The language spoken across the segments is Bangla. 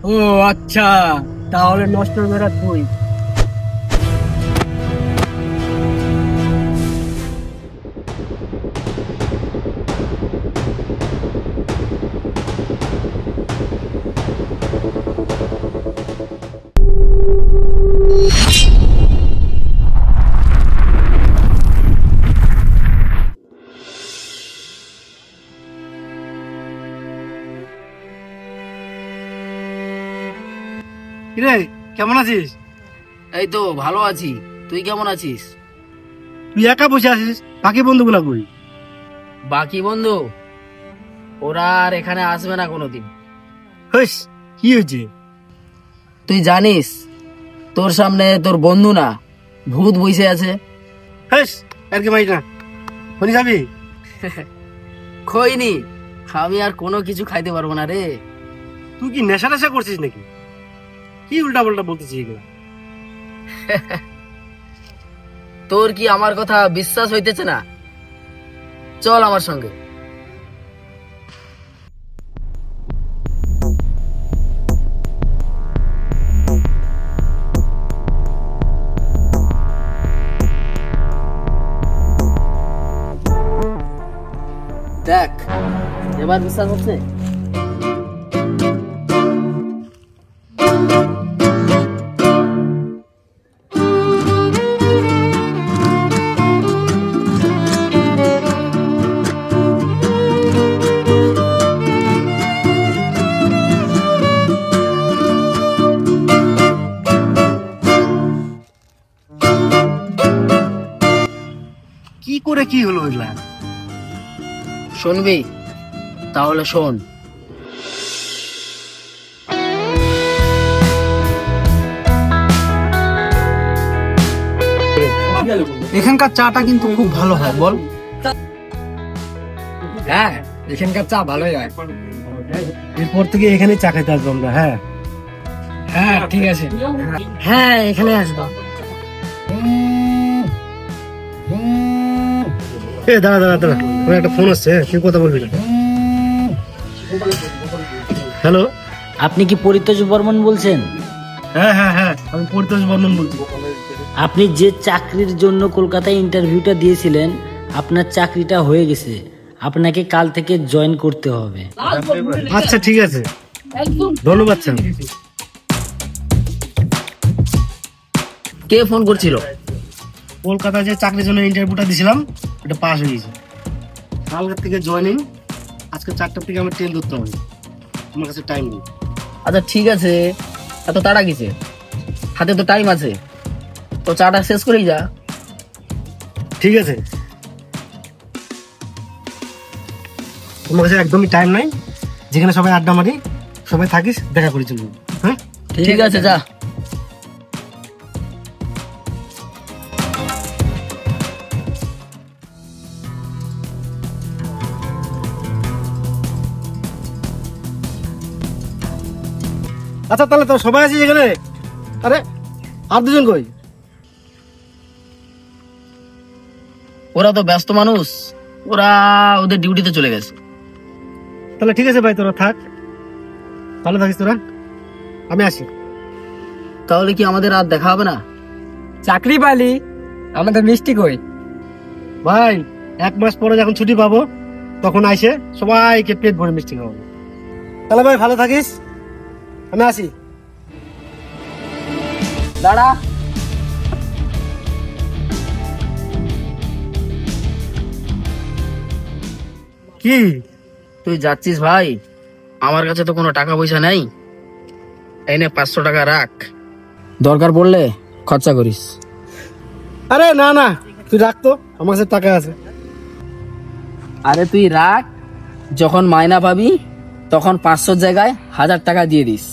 ও আচ্ছা, তাহলে নষ্ট বেড়া তুই। কিরে, কেমন আছিস? এই তো ভালো আছি, তুই কেমন আছিস? তুই একা বসে আছিস, বাকি বন্ধুগুলা কই? বাকি বন্ধু ওরা আর এখানে আসবে না কোনোদিন। হইস, কি হয়েছে? তুই জানিস তোর সামনে তোর বন্ধু না, ভূত বসে আছে। হইস, আর কি মাই না হনি যাবি? খইনি, আমি আর কোনো কিছু খাইতে পারবো না রে। তুই কি নেশা নেশা করছিস নাকি? কি উল্টা পাল্টা বলতেছিস এগুলা? তোর কি আমার কথা বিশ্বাস হইতেছে না? চল আমার সঙ্গে। দেখ, এবার বিশ্বাস হচ্ছে? কি করে কি হলো এগুলা? শুনবি? তাহলে শোন। এখানকার চাটা কিন্তু খুব ভালো হয়, বল? হ্যাঁ, এখানকার চা ভালোই হয়। এরপর থেকে এখানে চা খাইতে আসবো আমরা। হ্যাঁ হ্যাঁ ঠিক আছে। হ্যাঁ, এখানে আসবো। দাঁড়া দাঁড়া দাঁড়া, আমার একটা ফোন আসছে, তুই কথা বলবি না। হ্যালো, আপনি কি পরিতোষ বর্মন বলছেন? হ্যাঁ হ্যাঁ হ্যাঁ, আমি পরিতোষ বর্মন বলছি। আপনি যে চাকরির জন্য কলকাতায় ইন্টারভিউটা দিয়েছিলেন, আপনার চাকরিটা হয়ে গেছে। আপনাকে কাল থেকে জয়েন করতে হবে। আচ্ছা ঠিক আছে, ধন্যবাদ স্যার। কে ফোন করছিল? কলকাতায় যে চাকরির জন্য ইন্টারভিউটা দিয়েছিলাম, এটা পাস হয়ে গেছে। কালকের থেকে জয়েনিং, আজকে 4টার থেকে আমার ট্রেন ধরতে হবে, আমার কাছে টাইম নেই। আচ্ছা ঠিক আছে, এত তাড়া কিসে? হাতে তো টাইম আছে, তো চাটা শেষ করেই যা। ঠিক আছে, তোমার কাছে একদমই টাইম নাই। যেখানে সবাই আড্ডা মারি, সবাই থাকিস, দেখা করে চলবো। হ্যাঁ ঠিক আছে, যা। আচ্ছা তাহলে তো সবাই আছিস এখানে? আরে আর দুজন কই? ওরা তো ব্যস্ত মানুষ, ওরা ওদের ডিউটিতে চলে গেছে। তাহলে ঠিক আছে ভাই, তোরা থাক, ভালো থাকিস তোরা, আমি আসি। তাহলে কি আমাদের আর দেখা হবে না? চাকরি পালি, আমাদের মিষ্টি কই? ভাই, 1 মাস পরে যখন ছুটি পাবো, তখন আইসে সবাইকে পেট ভরে মিষ্টি খাওয়াবো। তাহলে ভাই ভালো থাকিস, আমি আসি। দাঁড়া। কি তুই যাচ্ছিস ভাই? আমার কাছে তো কোনো টাকা পয়সা নেই। এই নে 500 টাকা রাখ, দরকার পড়লে খরচা করিস। আরে না না, তুই রাখ তো, আমার কাছে টাকা আছে। আরে তুই রাখ, যখন মাইনা পাবি তখন 500 জায়গায় 1000 টাকা দিয়ে দিস।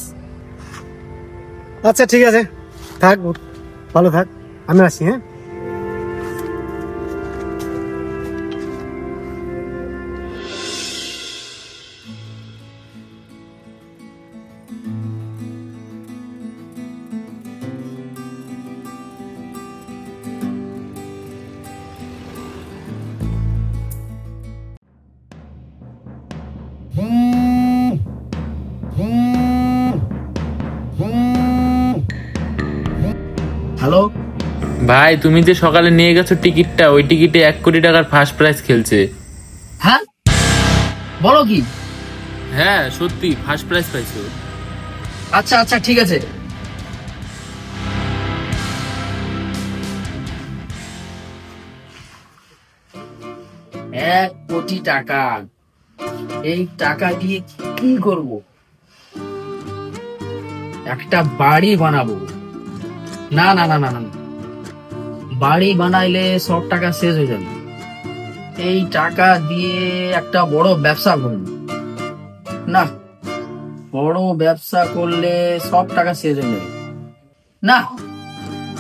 আচ্ছা ঠিক আছে, থাক, ভালো থাক, আমি আসি। হ্যাঁ হ্যালো, ভাই তুমি যে সকালে নিয়ে গেছো টিকিটটা, ওই টিকিটে 1 কোটি টাকার ফার্স্ট প্রাইজ খেলছে। হ্যাঁ, বলো কি? হ্যাঁ সত্যি ফার্স্ট প্রাইজ পাইছো। আচ্ছা আচ্ছা ঠিক আছে। $1 কোটি, এই টাকা দিয়ে কি করব? একটা বাড়ি বানাবো। না না না না না, বাড়ি বানাইলে সব টাকা শেষ হয়ে যাবে। এই টাকা দিয়ে একটা বড় ব্যবসা করব। না, বড় ব্যবসা করলে সব টাকা শেষ হয়ে যাবে। না,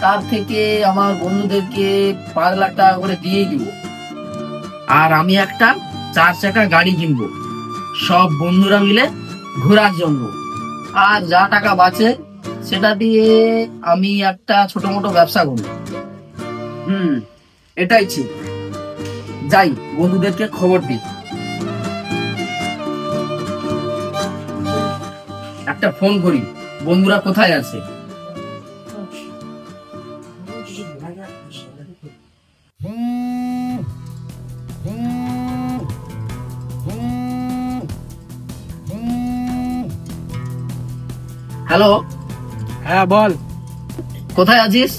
তার থেকে আমার বন্ধুদেরকে 5 লাখ টাকা করে দিয়ে দিব। আর আমি একটা 4 চাকা গাড়ি কিনবো, সব বন্ধুরা মিলে ঘোরার জন্য। আর যা টাকা বাঁচে সেটা দিয়ে আমি একটা ছোট মোটো ব্যবসা করবো। এটাই ঠিক। যাই, বন্ধুদেরকে খবর দিই। একটা ফোন করি, বন্ধুরা কোথায় আছে। হ্যালো, হ্যাঁ বল। কোথায় আছিস?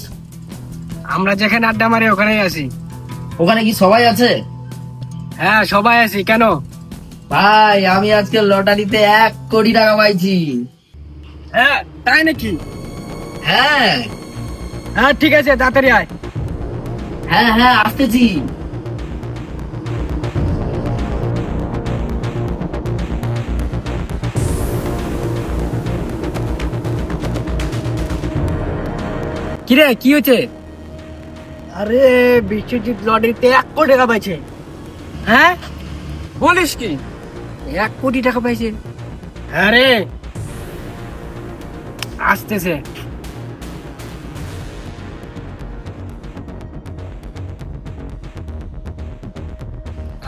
আমরা যেখানে আড্ডা মারি ওখানেই আছি। ওখানে কি সবাই আছে? হ্যাঁ সবাই আছি, কেন? ভাই, আমি আজকে লটারিতে 1 কোটি টাকা পাইছি। হ্যাঁ তাই নাকি? হ্যাঁ হ্যাঁ ঠিক আছে, তাড়াতাড়ি আয়। হ্যাঁ হ্যাঁ, আসতেছি। কিরে কি হয়েছে? আরে বিশ্বজিৎ লটারিতে 1 কোটি টাকা পাইছে। হ্যাঁ বলিস কি? 1 কোটি টাকা পাইছে? হ্যাঁ রে, আসতেছে।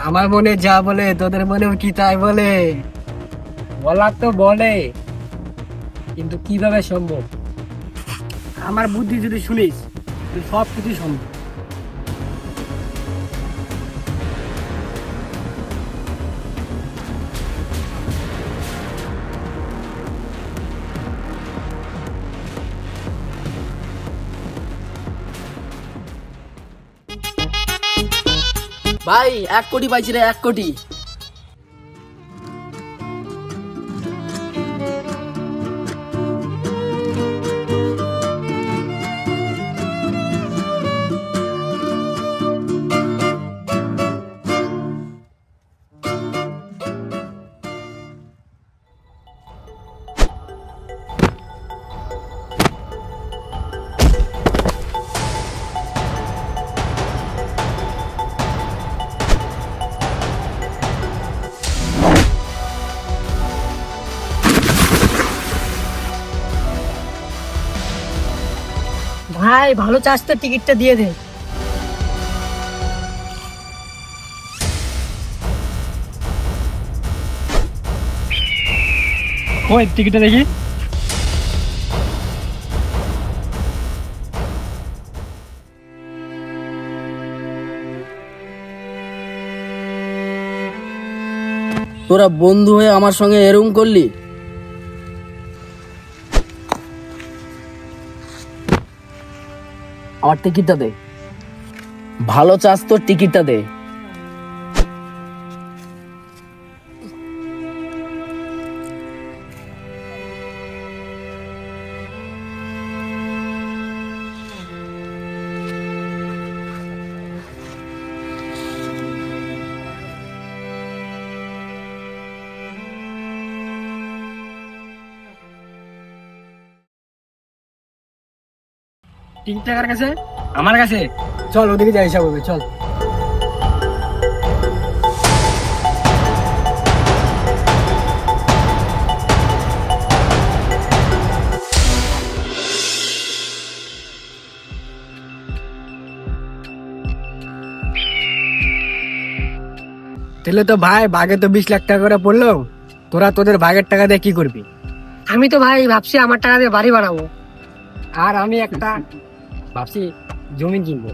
আমার মনে যা বলে তোদের মনেও কি তাই বলে? বলার তো বলে, কিন্তু কিভাবে সম্ভব? আমার বুদ্ধি যদি শুনিস তুই সব কিছু সম্ভব। ভাই, 1 কোটি পাইছি রে, 1 কোটি। ভাই ভালো চাস তো টিকিটটা দিয়ে দে। ওই টিকিটটা দেখি। তোরা বন্ধু হয়ে আমার সঙ্গে এরকম করলি? আমার টিকিটটা দে। ভালো চাস তো টিকিটটা দে। টিকিটটা কার কাছে? আমার কাছে। চল ওদিকে যাই, হিসাব হবে, চল। তাহলে তো ভাই ভাগে তো 20 লাখ টাকা করে পড়লো। তোরা তোদের ভাগের টাকা দিয়ে কি করবি? আমি তো ভাই ভাবছি আমার টাকা দিয়ে বাড়ি বানাবো, আর আমি একটা ভাবছি জমি কিনবো।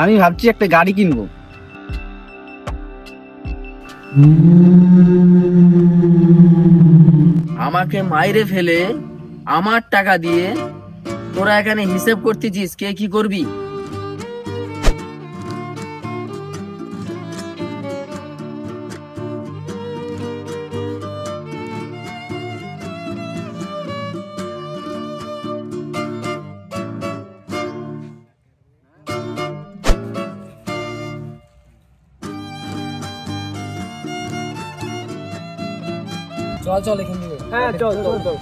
আমি ভাবছি একটা গাড়ি কিনবো। আমাকে মাইরে ফেলে আমার টাকা দিয়ে তোরা এখানে হিসেব করতেছিস কে কি করবি? চল চল এখান থেকে। হ্যাঁ চল চল চল।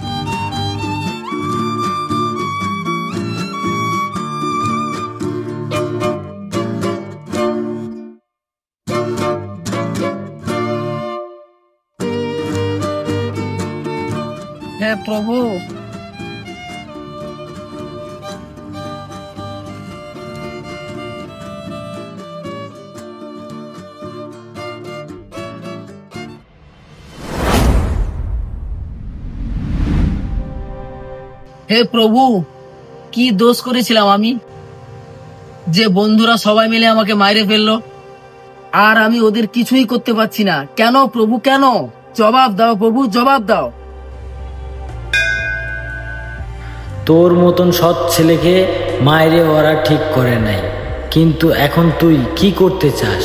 হে প্রভু, হে প্রভু, কি দোষ করেছিলাম আমি যে বন্ধুরা সবাই মিলে আমাকে মাইরে ফেললো, আর আমি ওদের কিছুই করতে পারছি না? কেন প্রভু, কেন? জবাব দাও প্রভু, জবাব দাও। তোর মতন সৎ ছেলেকে মায়েরে ওরা ঠিক করে নাই, কিন্তু এখন তুই কি করতে চাস?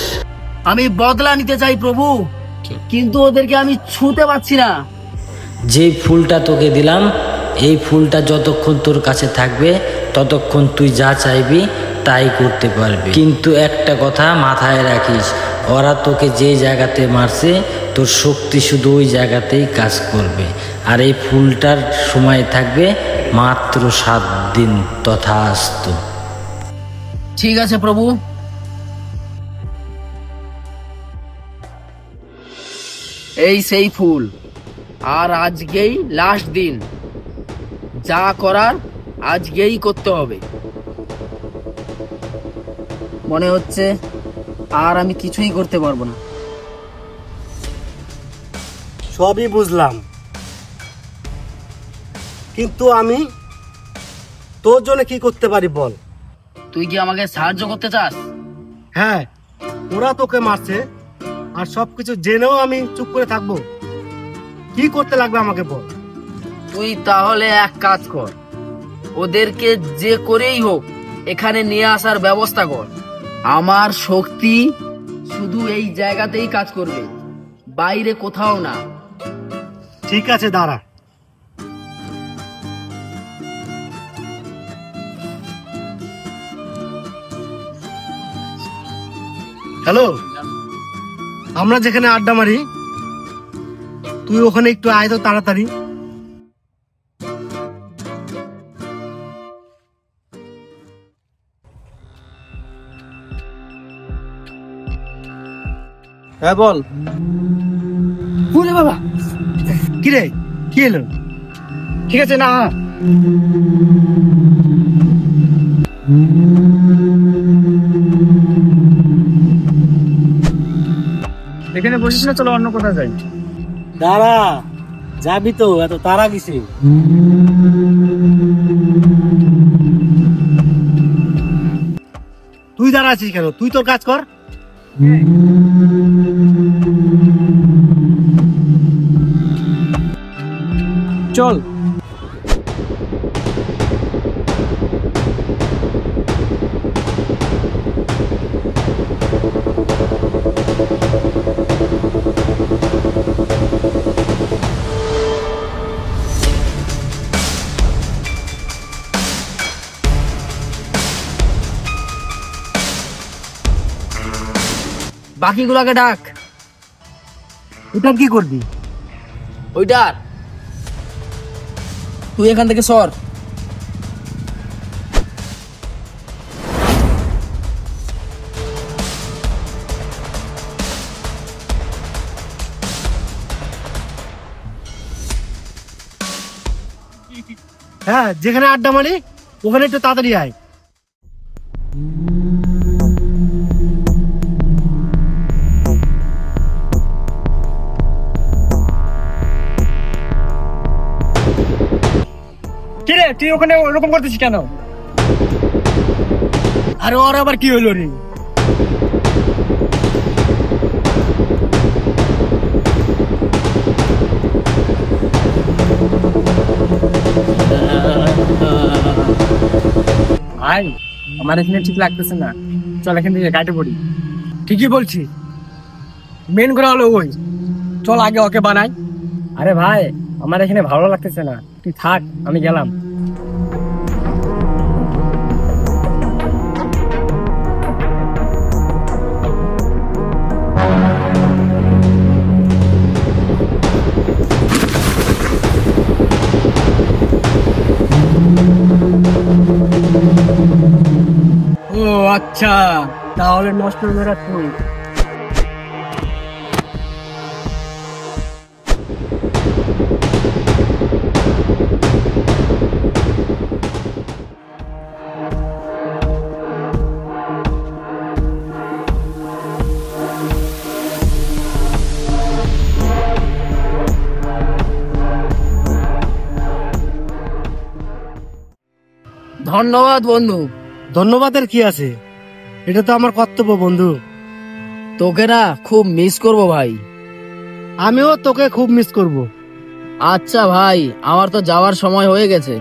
আমি বদলা নিতে চাই প্রভু, কিন্তু ওদেরকে আমি ছুঁতে পারছি না। যে ফুলটা তোকে দিলাম, এই ফুলটা যতক্ষণ তোর কাছে থাকবে ততক্ষণ তুই যা চাইবি তাই করতে পারবি। কিন্তু একটা কথা মাথায় রাখিস, ওরা তোকে যে জায়গাতে মারছে তোর শক্তি শুধু ওই জায়গাতেই কাজ করবে। আর এই ফুলটার সময় থাকবে মাত্র 7 দিন। তথাস্তু। ঠিক আছে প্রভু। এই সেই ফুল, আর আজকেই লাস্ট দিন, যা করার আজকেই করতে হবে। মনে হচ্ছে আর আমি কিছুই করতে পারবো না। সবই বুঝলাম, কিন্তু আমি তোর জন্য কি করতে পারি বল? তুই কি আমাকে সাহায্য করতে চাস? হ্যাঁ, ওরা তোকে মারছে আর সবকিছু জেনেও আমি চুপ করে থাকবো? কি করতে লাগবে আমাকে বল। তুই তাহলে এক কাজ কর, ওদেরকে যে করেই হোক এখানে নিয়ে আসার ব্যবস্থা কর। আমার শক্তি শুধু এই জায়গাতেই কাজ করবে, বাইরে কোথাও না। ঠিক আছে, দাঁড়া। হ্যালো, আমরা যেখানে আড্ডা মারি তুই ওখানে একটু আয় তো তাড়াতাড়ি। হ্যাঁ বল। ওরে বাবা, কি রে, কি এলো? ঠিক আছে না? এখানে বসিস না, চলো অন্য কোথাও যাই। দাঁড়া, যাবি তো? এত তারা কিসে? তুই দাঁড়া আছিস কেন? তুই তোর কাজ কর। চল। বাকিগুলোকে ডাক। এটা কি করবি? ওইটার তুই এখান থেকে সর। হ্যাঁ, যেখানে আড্ডা মারি ওখানে একটু তাড়াতাড়ি আয়। কিরে তুই ওখানে ওরকম করতেছিস কেন? আর ওর আবার কি হলো রে? ভাই আমার এখানে ঠিক লাগতেছে না, চল এখান থেকে কাটে পড়ি। ঠিকই বলছি, মেন করা হলো ওই, চল আগে ওকে বানাই। আরে ভাই আমার এখানে ভালো লাগতেছে না, তুই থাক, আমি গেলাম। ও আচ্ছা, তাহলে নষ্ট মেরা তুই। ধন্যবাদ বন্ধু। ধন্যবাদের কি আছে, এটা তো আমার কর্তব্য বন্ধু। তোকে না খুব মিস করব ভাই। আমিও তোকে খুব মিস করব। আচ্ছা ভাই, আমার তো যাওয়ার সময় হয়ে গেছে।